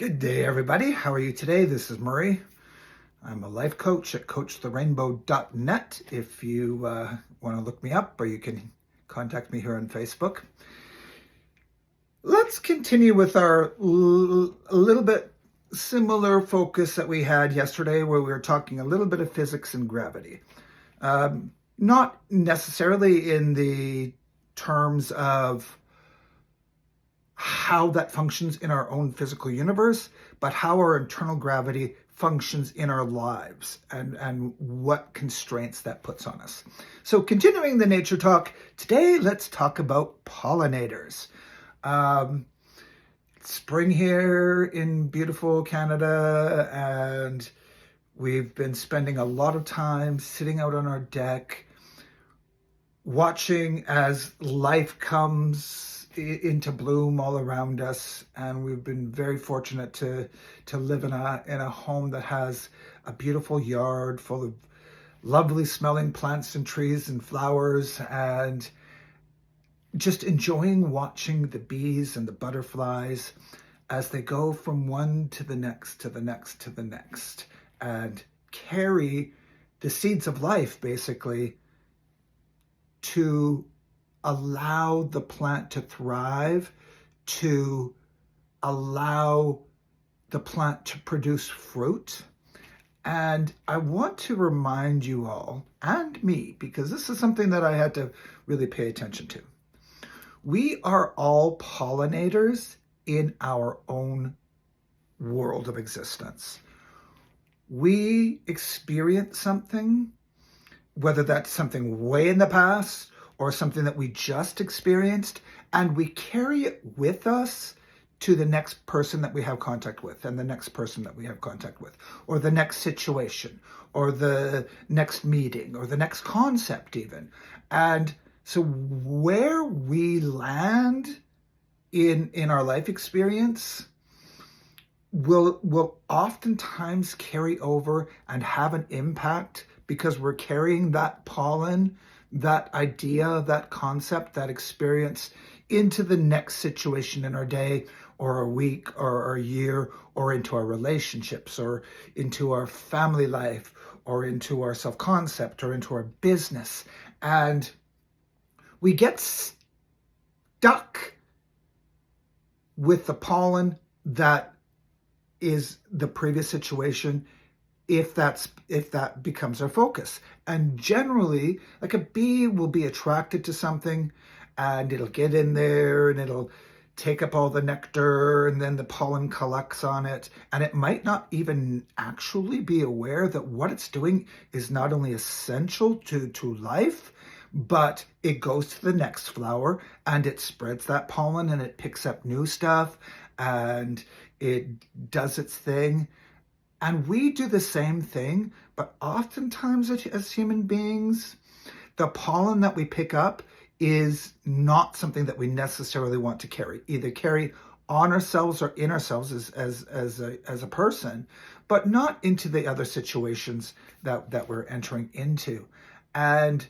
Good day, everybody. How are you today? This is Murray. I'm a life coach at coachthereinbow.net if you want to look me up, or you can contact me here on Facebook. Let's continue with our a little bit similar focus that we had yesterday, where we were talking a little bit of physics and gravity. Not necessarily in the terms of how that functions in our own physical universe, but how our internal gravity functions in our lives and what constraints that puts on us. So continuing the nature talk, today let's talk about pollinators. Spring here in beautiful Canada, and we've been spending a lot of time sitting out on our deck, watching as life comes into bloom all around us. And we've been very fortunate to live in a home that has a beautiful yard full of lovely smelling plants and trees and flowers, and just enjoying watching the bees and the butterflies as they go from one to the next, to the next, to the next, and carry the seeds of life basically to allow the plant to thrive, to allow the plant to produce fruit. And I want to remind you all, and me, because this is something that I had to really pay attention to. We are all pollinators in our own world of existence. We experience something, whether that's something way in the past or something that we just experienced, and we carry it with us to the next person that we have contact with, and the next person that we have contact with, or the next situation, or the next meeting, or the next concept even. And so where we land in our life experience will oftentimes carry over and have an impact, because we're carrying that pollen, that idea, that concept, that experience into the next situation in our day or a week or our year, or into our relationships, or into our family life, or into our self-concept, or into our business. And we get stuck with the pollen that is the previous situation, if that becomes our focus. And generally, like, a bee will be attracted to something, and it'll get in there and it'll take up all the nectar, and then the pollen collects on it, and it might not even actually be aware that what it's doing is not only essential to life, but it goes to the next flower and it spreads that pollen and it picks up new stuff and it does its thing. And we do the same thing, but oftentimes as human beings, the pollen that we pick up is not something that we necessarily want to carry, either carry on ourselves or in ourselves as a person, but not into the other situations that we're entering into. And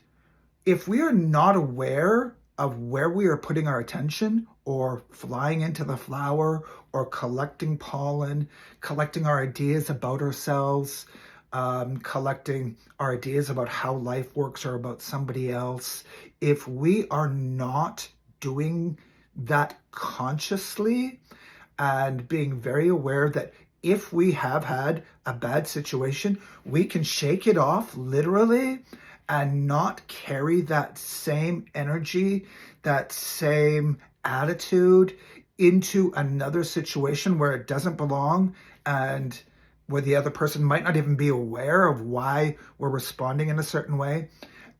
if we are not aware of where we are putting our attention, or flying into the flower, or collecting pollen, collecting our ideas about ourselves, collecting our ideas about how life works or about somebody else, if we are not doing that consciously and being very aware that if we have had a bad situation, we can shake it off literally and not carry that same energy, that same attitude into another situation where it doesn't belong, and where the other person might not even be aware of why we're responding in a certain way.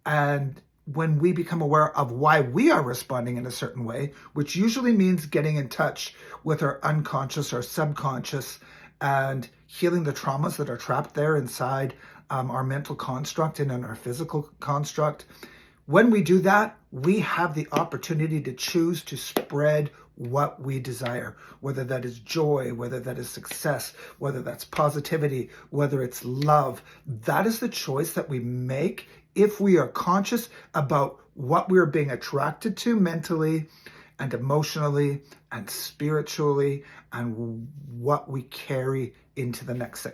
And when we become aware of why we are responding in a certain way, which usually means getting in touch with our unconscious or subconscious and healing the traumas that are trapped there inside our mental construct and in our physical construct. When we do that, we have the opportunity to choose to spread what we desire, whether that is joy, whether that is success, whether that's positivity, whether it's love. That is the choice that we make if we are conscious about what we're being attracted to mentally, and emotionally and spiritually, and what we carry into the next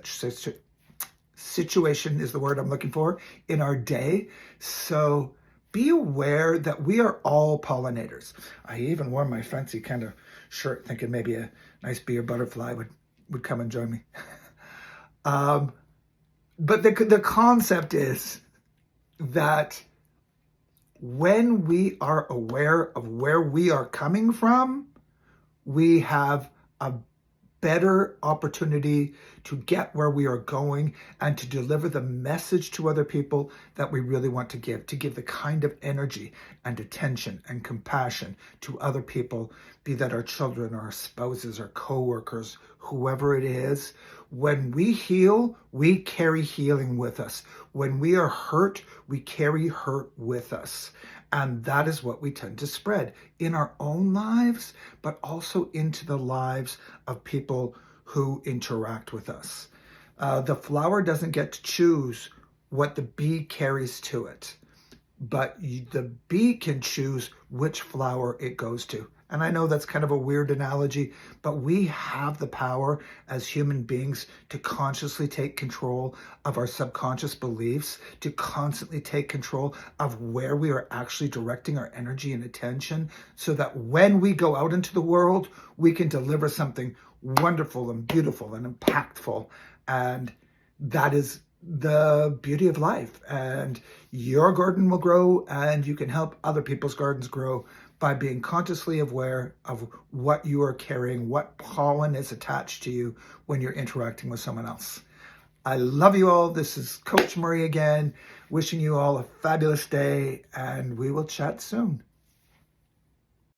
situation is the word I'm looking for in our day. So be aware that we are all pollinators. I even wore my fancy kind of shirt thinking maybe a nice bee or butterfly would come and join me. But the concept is that when we are aware of where we are coming from, we have a better opportunity to get where we are going and to deliver the message to other people that we really want to give the kind of energy and attention and compassion to other people, be that our children or our spouses or coworkers, whoever it is. When we heal, we carry healing with us. When we are hurt, we carry hurt with us. And that is what we tend to spread in our own lives, but also into the lives of people who interact with us. The flower doesn't get to choose what the bee carries to it, but the bee can choose which flower it goes to. And I know that's kind of a weird analogy, but we have the power as human beings to consciously take control of our subconscious beliefs, to constantly take control of where we are actually directing our energy and attention, so that when we go out into the world, we can deliver something wonderful and beautiful and impactful. And that is the beauty of life. And your garden will grow, and you can help other people's gardens grow by being consciously aware of what you are carrying, what pollen is attached to you when you're interacting with someone else. I love you all. This is Coach Murray again, wishing you all a fabulous day, and we will chat soon.